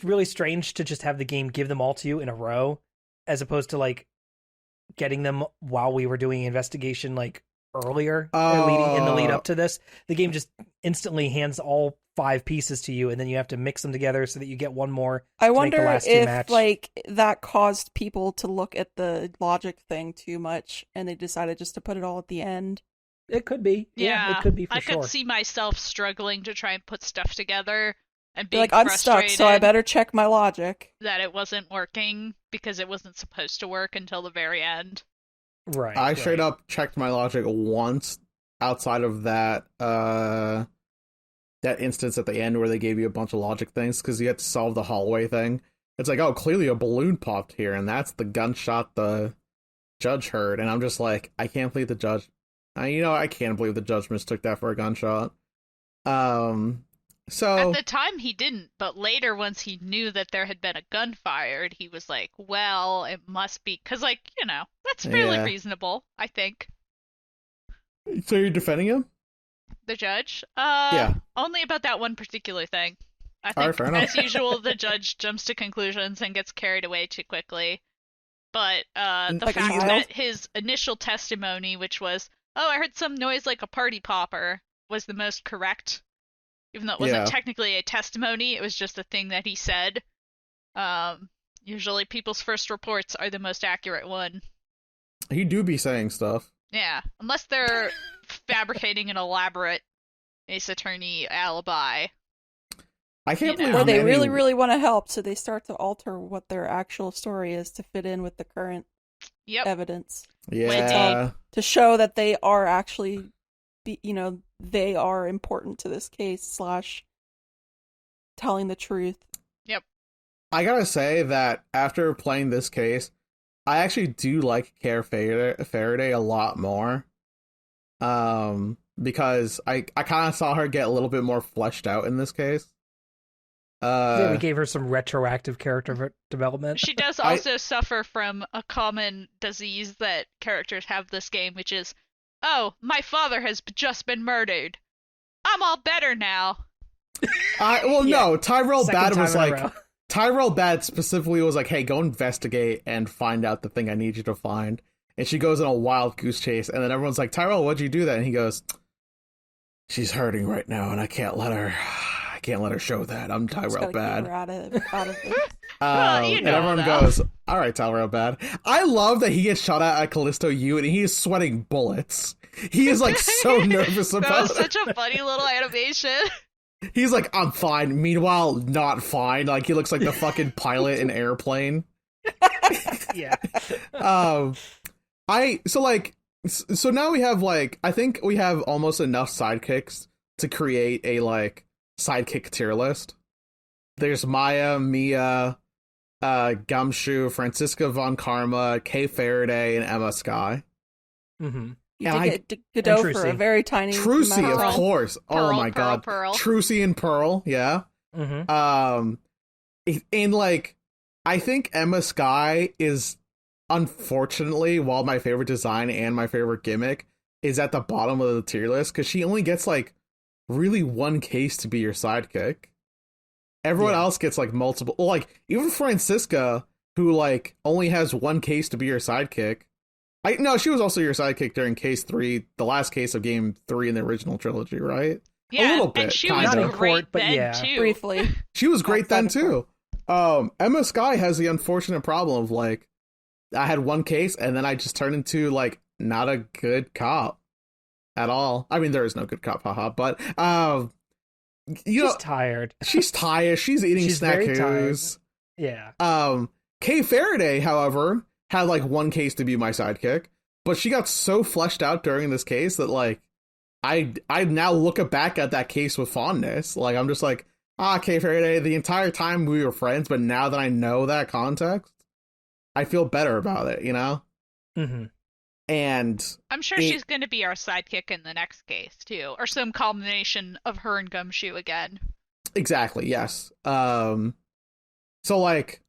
really strange to just have the game give them all to you in a row, as opposed to getting them while we were doing investigation earlier in the lead up to this. The game just instantly hands all 5 pieces to you, and then you have to mix them together so that you get one more. I wonder if that caused people to look at the logic thing too much, and they decided just to put it all at the end. It could be. Yeah, it could be for sure. I could see myself struggling to try and put stuff together and being like, I'm stuck, so I better check my logic. That it wasn't working because it wasn't supposed to work until the very end. Right. I straight up checked my logic once outside of that that instance at the end where they gave you a bunch of logic things because you had to solve the hallway thing. It's like, oh, clearly a balloon popped here, and that's the gunshot the judge heard. And I'm just like, I can't believe the judge. I can't believe the judge mistook that for a gunshot. So at the time he didn't, but later once he knew that there had been a gun fired, he was like, well, it must be, because that's fairly reasonable, I think. So you're defending him? The judge? Yeah. Only about that one particular thing. I think, as usual, the judge jumps to conclusions and gets carried away too quickly. But the fact that his initial testimony, which was, oh, I heard some noise like a party popper, was the most correct. Even though it wasn't technically a testimony, it was just a thing that he said. Usually people's first reports are the most accurate one. He do be saying stuff. Yeah, unless they're fabricating an elaborate Ace Attorney alibi. I can't believe or they really, really want to help, so they start to alter what their actual story is to fit in with the current evidence. Yeah. To show that they are actually, they are important to this case / telling the truth. Yep. I gotta say that after playing this case, I actually do like Care Faraday a lot more. Because I kind of saw her get a little bit more fleshed out in this case. We gave her some retroactive character development. She does also suffer from a common disease that characters have this game, which is, oh, my father has just been murdered. I'm all better now. No, Tyrell Bad was like, Tyrell Bad specifically was like, hey, go investigate and find out the thing I need you to find. And she goes on a wild goose chase, and then everyone's like, Tyrell, why'd you do that? And he goes, she's hurting right now, and I can't let her can't let her show that. I'm Just Tyrell gotta keep her bad. out of this. Well, you And know, everyone though. goes, all right, Tyrell bad. I love that he gets shot at Callisto U and he is sweating bullets. He is like so nervous That about was it. such a funny little animation. He's like, I'm fine. Meanwhile, not fine. Like he looks like the fucking pilot in Airplane. Yeah. So now we have like, I think we have almost enough sidekicks to create a like sidekick tier list. There's Maya, Mia, Gumshoe, Franziska von Karma, Kay Faraday, and Emma Sky. Mm-hmm. You And did get Godot for Trucy. a very tiny Trucy, amount of time. course. Oh Pearl, my god. Pearl. Trucy and Pearl, yeah. Mm-hmm. And like, I think Emma Sky is, unfortunately, while my favorite design and my favorite gimmick, is at the bottom of the tier list because she only gets like really one case to be your sidekick. Everyone Yeah. else gets like multiple. Like even Franziska, who like only has one case to be your sidekick. She was also your sidekick during case 3, the last case of game 3 in the original trilogy, right? Yeah, little bit, and she kind was of. Not in great court, but then, yeah. too. Briefly. She was great then Outside of too. Emma Sky has the unfortunate problem of like, I had one case and then I just turned into like not a good cop at all. I mean, there is no good cop, haha. But She's tired. she's tired. She's eating She's very snacks. Yeah. Kay Faraday, however, had like one case to be my sidekick, but she got so fleshed out during this case that like I now look back at that case with fondness. Like I'm just like, Kay Faraday, the entire time we were friends, but now that I know that context, I feel better about it, you know? Mm-hmm. And I'm sure she's going to be our sidekick in the next case, too. Or some combination of her and Gumshoe again. exactly, yes. So like,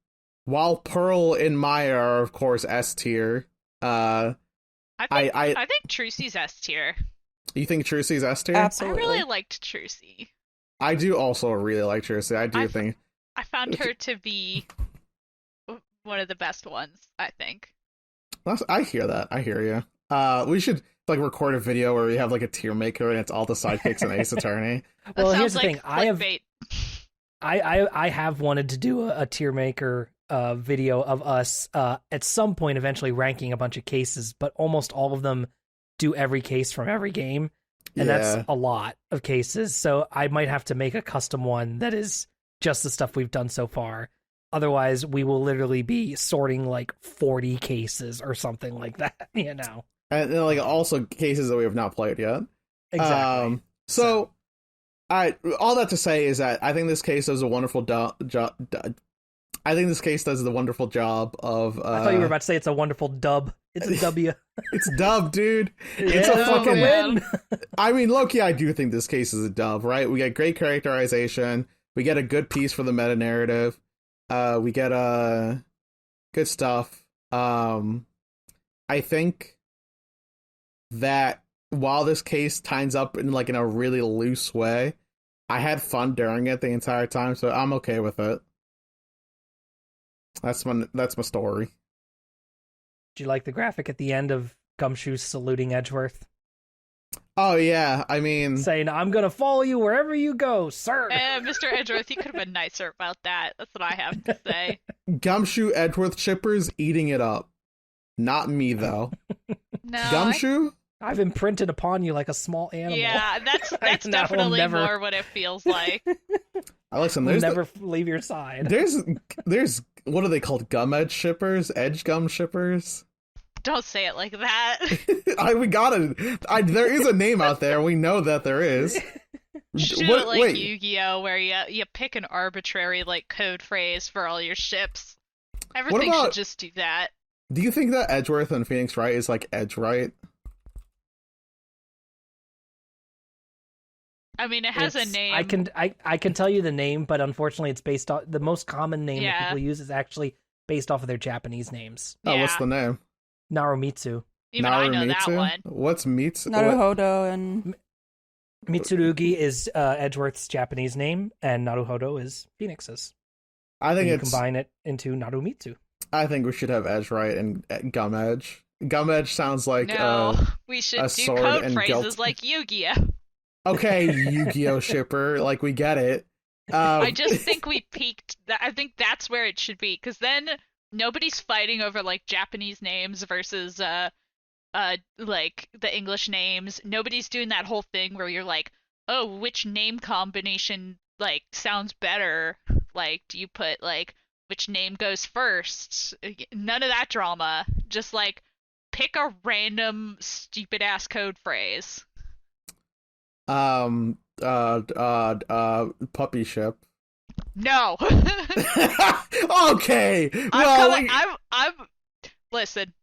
while Pearl and Maya are of course S tier, I think Trucy's S tier. you think Trucy's S tier? Absolutely. I really liked Trucy. I do also really like Trucy. I think I found her to be one of the best ones, I think. I hear that. I hear you. We should like record a video where we have like a tier maker and it's all the sidekicks and Ace Attorney. That Well, sounds here's the like thing. I have clickbait. I have wanted to do a tier maker video of us at some point eventually ranking a bunch of cases, but almost all of them do every case from every game, and that's a lot of cases. So I might have to make a custom one that is just the stuff we've done so far. Otherwise, we will literally be sorting like 40 cases or something like that, you know. And then, like also cases that we have not played yet. Exactly. So all that to say is that I think this case does a wonderful job. I think this case does the wonderful job of. I thought you were about to say it's a wonderful dub. It's a W. It's dub, dude. It's Yeah, a fucking win. I mean, low-key, I do think this case is a dub, right? We get great characterization. We get a good piece for the meta narrative. We get good stuff. I think that while this case ties up in like in a really loose way, I had fun during it the entire time, so I'm okay with it. That's my story. Do you like the graphic at the end of Gumshoe saluting Edgeworth, Oh yeah, I mean, saying, "I'm gonna follow you wherever you go, sir." Mr. Edgeworth, you could have been nicer about that. That's what I have to say. Gumshoe Edgeworth Chippers eating it up. Not me though. No, Gumshoe? I've imprinted upon you like a small animal. yeah, that's I know, definitely never- more what it feels like. Listen, We'll there's never leave your side. there's what are they called? Gum edge shippers? Edge gum shippers? Don't say it like that. We got it. There is a name out there. We know that there is. Should do it like Yu-Gi-Oh, where you pick an arbitrary like code phrase for all your ships. Everything about- should just do that. Do you think that Edgeworth and Phoenix Wright is like Edge Wright? I mean, it has a name. I can tell you the name, but unfortunately, it's based off the most common name that Yeah. people use is actually based off of their Japanese names. Oh, Yeah. what's the name? Narumitsu. Even I know that Narumitsu? one. What's Mitsu? Naruhodo and Mitsurugi is Edgeworth's Japanese name, and Naruhodo is Phoenix's. I think You it's. combine it into Narumitsu. I think we should have Edge Wright and Gum Edge. Gum Edge sounds like No, we should a do sword code and phrases guilt. like Yu-Gi-Oh. Okay, Yu-Gi-Oh shipper, like we get it. I just think we peaked. I think that's where it should be, because then nobody's fighting over like Japanese names versus like the English names. Nobody's doing that whole thing where you're like, oh, which name combination like sounds better? Like, do you put like which name goes first? None of that drama. Just like pick a random stupid ass code phrase. Puppy ship. No. Okay. Well, I'm listen.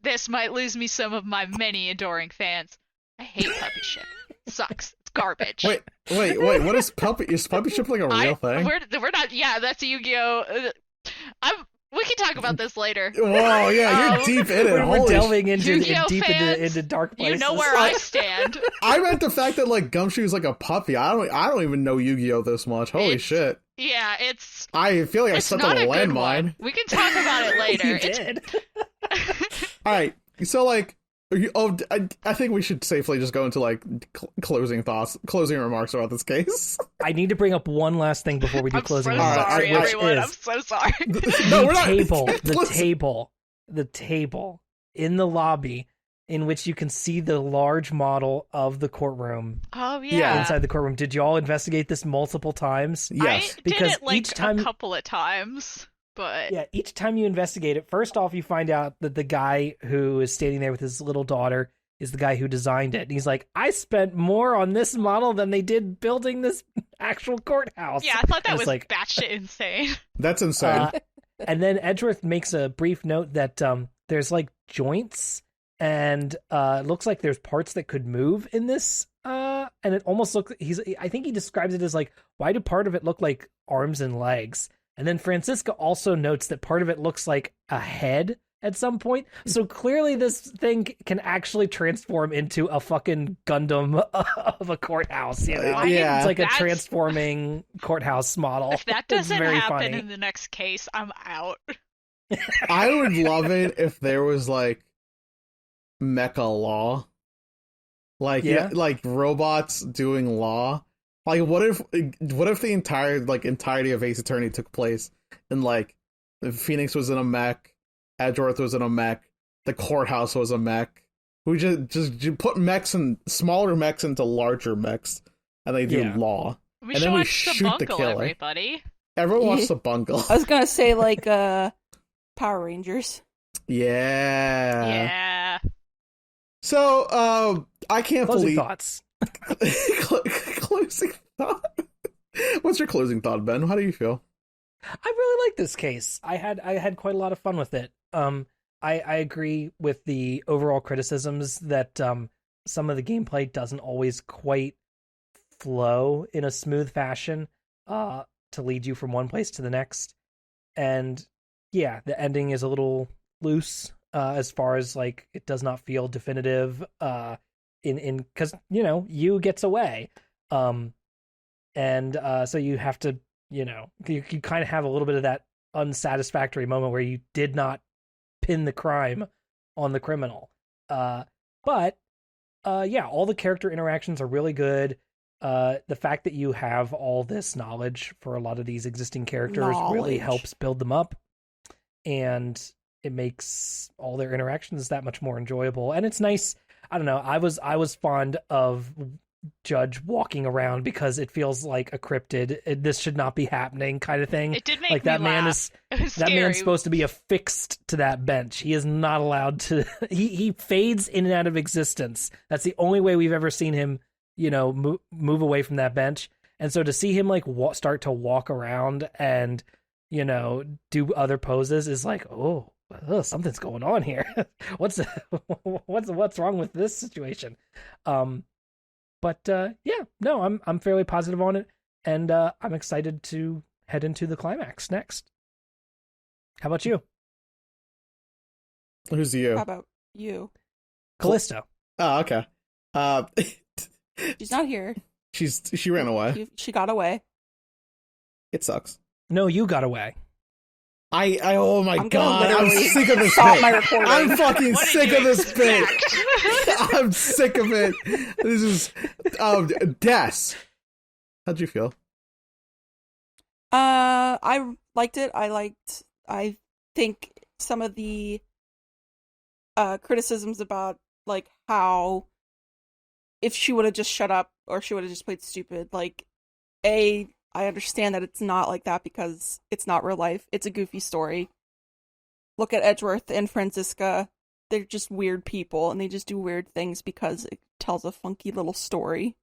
This might lose me some of my many adoring fans. I hate puppy ship. It sucks. It's garbage. Wait. What is puppy? Is puppy ship like a real thing? We're not. Yeah, that's a Yu-Gi-Oh. We can talk about this later. Whoa, yeah, you're deep in it. We're delving into Yu-Gi-Oh deep fans, into dark places. You know where I stand. I meant the fact that like Gumshoe is like a puppy. I don't even know Yu-Gi-Oh this much. Holy shit. Yeah, it's. I feel like I it's stepped not on a a good landmine. one. We can talk about it later. You did. All right, so like, I think we should safely just go into like closing remarks about this case. I need to bring up one last thing before we do I'm closing so remarks. sorry, which everyone. is I'm so sorry. No, we're not. The table in the lobby in which you can see the large model of the courtroom. Oh yeah. Inside the courtroom. Did you all investigate this multiple times? Yes, I because did it like each time a couple of times, but yeah, each time you investigate it, first off, you find out that the guy who is standing there with his little daughter is the guy who designed it. And he's like, I spent more on this model than they did building this actual courthouse. yeah, I thought that was like batshit insane. that's insane. And then Edgeworth makes a brief note that there's like joints and it looks like there's parts that could move in this. And it almost looks, I think he describes it as like, why do part of it look like arms and legs? And then Francisca also notes that part of it looks like a head at some point. So clearly this thing can actually transform into a fucking Gundam of a courthouse, you know? Yeah. It's like a transforming courthouse model. If that It's doesn't very happen funny. in the next case, I'm out. I would love it if there was like mecha law, like like robots doing law. Like, what if the entirety of Ace Attorney took place in like Phoenix was in a mech, Edgeworth was in a mech, the courthouse was a mech. We just put mechs and smaller mechs into larger mechs, and they do law. We And should then we watch shoot the the bungle, killer. everybody. Everyone wants to bungle. I was gonna say like Power Rangers. Yeah. Yeah. So, I can't Closing believe thoughts. Closing thought. What's your closing thought, Ben? How do you feel? I really like this case. I had quite a lot of fun with it. I agree with the overall criticisms that some of the gameplay doesn't always quite flow in a smooth fashion to lead you from one place to the next. And yeah, the ending is a little loose as far as like it does not feel definitive in because you gets away. And so you have to, you kind of have a little bit of that unsatisfactory moment where you did not pin the crime on the criminal. But yeah, all the character interactions are really good. The fact that you have all this knowledge for a lot of these existing characters really helps build them up. And it makes all their interactions that much more enjoyable. And it's nice. I don't know. I was fond of Judge walking around because it feels like a cryptid. This should not be happening kind of thing. It did make like me that man laugh. is It was that scary. man's supposed to be affixed to that bench. He is not allowed to. He fades in and out of existence. That's the only way we've ever seen him, move away from that bench. And so to see him like start to walk around and do other poses is like, oh, something's going on here. what's wrong with this situation? But yeah, no, I'm fairly positive on it, and I'm excited to head into the climax next. How about you? Who's you? How about you? Callisto. Oh, okay. She's not here. She ran away. She got away. It sucks. No, you got away. I oh my I'm god, gonna I'm literally sick of this stop bit. my recording. I'm fucking What did sick you of this bit. expect? I'm sick of it. This is Des. How'd you feel? I liked it. I think some of the criticisms about like how if she would have just shut up or she would have just played stupid, like I understand that it's not like that because it's not real life. It's a goofy story. Look at Edgeworth and Franziska. They're just weird people and they just do weird things because it tells a funky little story.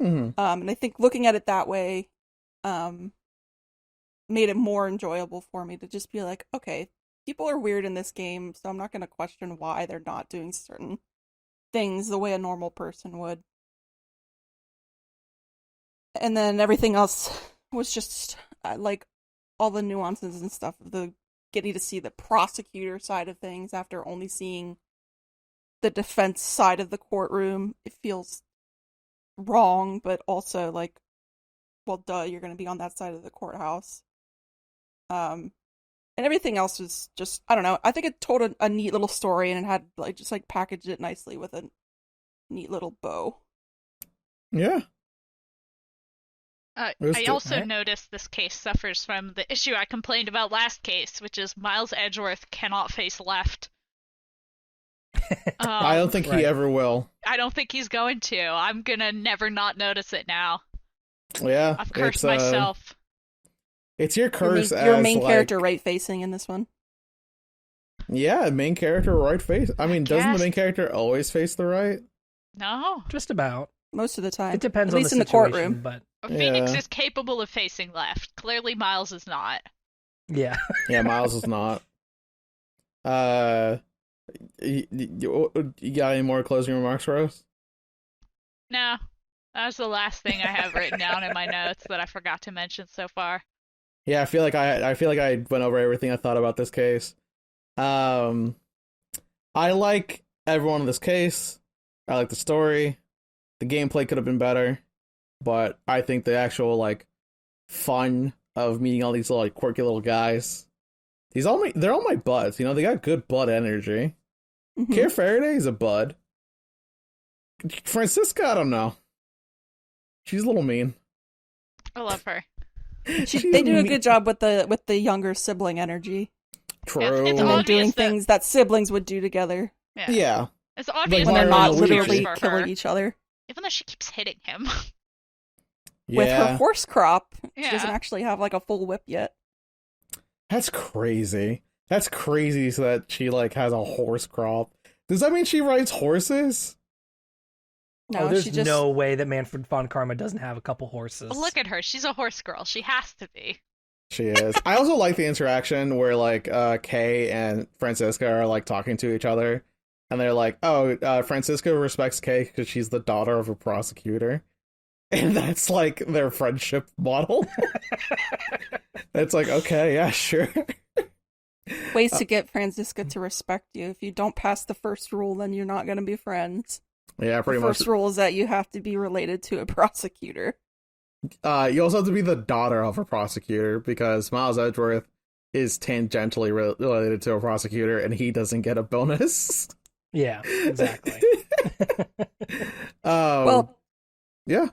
Mm-hmm. And I think looking at it that way made it more enjoyable for me to just be like, okay, people are weird in this game, so I'm not going to question why they're not doing certain things the way a normal person would. And then everything else was just like all the nuances and stuff, the getting to see the prosecutor side of things after only seeing the defense side of the courtroom. It feels wrong, but also like, well, duh, you're going to be on that side of the courthouse. And everything else was just, I don't know. I think it told a neat little story and it had like just like packaged it nicely with a neat little bow. Yeah. I also noticed this case suffers from the issue I complained about last case, which is Miles Edgeworth cannot face left. I don't think he ever will. I don't think he's going to. I'm gonna never not notice it now. Yeah. I've cursed myself. It's your curse your main character right facing in this one. Yeah, main character right face. I mean, doesn't the main character always face the right? No. Just about. Most of the time. It depends At on least the in the courtroom. But Phoenix is capable of facing left. Clearly Miles is not. Yeah. Yeah, Miles is not. You got any more closing remarks for us? No. That was the last thing I have written down in my notes that I forgot to mention so far. Yeah, I feel like I went over everything I thought about this case. I like everyone in this case. I like the story. The gameplay could have been better, but I think the actual like fun of meeting all these like quirky little guys. They're all my buds, you know, they got good bud energy. Mm-hmm. Care Faraday is a bud. Franziska, I don't know. She's a little mean. I love her. They do a good job with the younger sibling energy. True. It's and then obvious doing things that siblings would do together. Yeah. It's obvious when they're not literally for killing her, each other. even though she keeps hitting him. With her horse crop. She Yeah. doesn't actually have like a full whip yet. That's crazy. That's crazy so that she like has a horse crop. Does that mean she rides horses? No, there's she just... no way that Manfred von Karma doesn't have a couple horses. Look at her. She's a horse girl. She has to be. She is. I also like the interaction where like Kay and Franziska are like talking to each other. And they're like, oh, Franziska respects Kay because she's the daughter of a prosecutor. And that's like their friendship model. It's like, okay, yeah, sure. Ways to get Franziska to respect you. If you don't pass the first rule, then you're not going to be friends. Yeah, pretty much. The first rule is that you have to be related to a prosecutor. You also have to be the daughter of a prosecutor because Miles Edgeworth is tangentially related to a prosecutor and he doesn't get a bonus. Yeah, exactly. Well, yeah.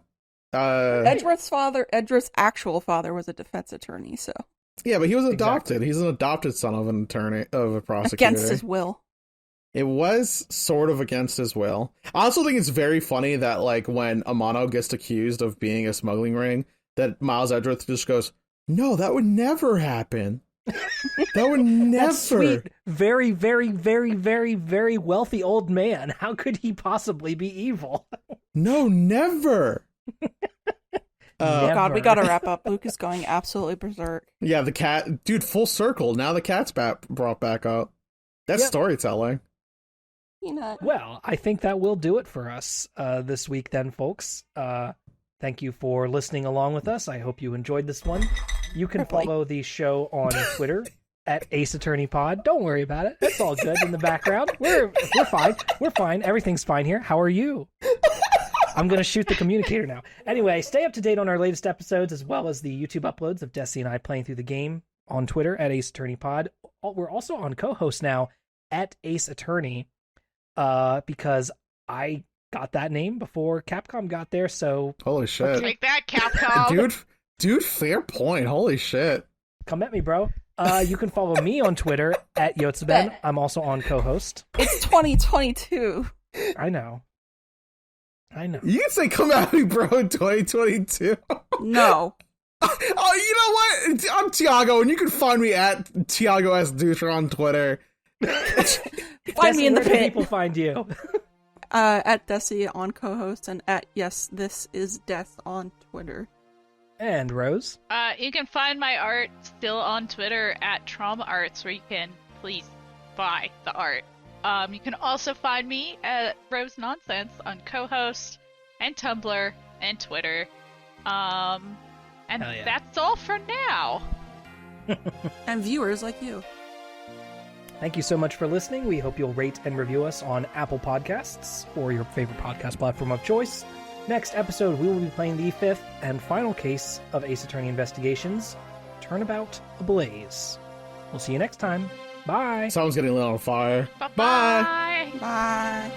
Edgeworth's actual father was a defense attorney, so. Yeah, but he was adopted. Exactly. He's an adopted son of an attorney, of a prosecutor. Against his will. It was sort of against his will. I also think it's very funny that, like, when Amano gets accused of being a smuggling ring, that Miles Edgeworth just goes, no, that would never happen. That would never. That sweet, very, very, very, very, very wealthy old man. How could he possibly be evil? No, never. God, we gotta wrap up. Luke is going absolutely berserk. Yeah, the cat, dude, full circle. Now the cat's brought back up. That's storytelling. Well, I think that will do it for us this week then, folks. Thank you for listening along with us. I hope you enjoyed this one. You can follow the show on Twitter at Ace Attorney Pod. Don't worry about it. It's all good in the background. We're fine. We're fine. Everything's fine here. How are you? I'm going to shoot the communicator now. Anyway, stay up to date on our latest episodes as well as the YouTube uploads of Dessy and I playing through the game on Twitter at Ace Attorney Pod. We're also on co-host now at Ace Attorney because I got that name before Capcom got there, so... Holy shit. Take that, Capcom! Dude, fair point. Holy shit. Come at me, bro. You can follow me on Twitter at Yotzeben. I'm also on co-host. It's 2022. I know. You can say come at me, bro, in 2022. No. Oh, you know what? I'm Tiago, and you can find me at Tiago S. Dutra on Twitter. Find me in the where do pit. people find you? At Dessy on co-host and at Yes, This Is Death on Twitter. And Rose? You can find my art still on Twitter at Trauma Arts, where you can please buy the art. You can also find me at Rose Nonsense on co-host and Tumblr and Twitter. And Hell yeah. that's all for now. And viewers like you. Thank you so much for listening. We hope you'll rate and review us on Apple Podcasts or your favorite podcast platform of choice. Next episode, we will be playing the 5th and final case of Ace Attorney Investigations, Turnabout Ablaze. We'll see you next time. Bye. Someone's getting lit on fire. Bye-bye. Bye.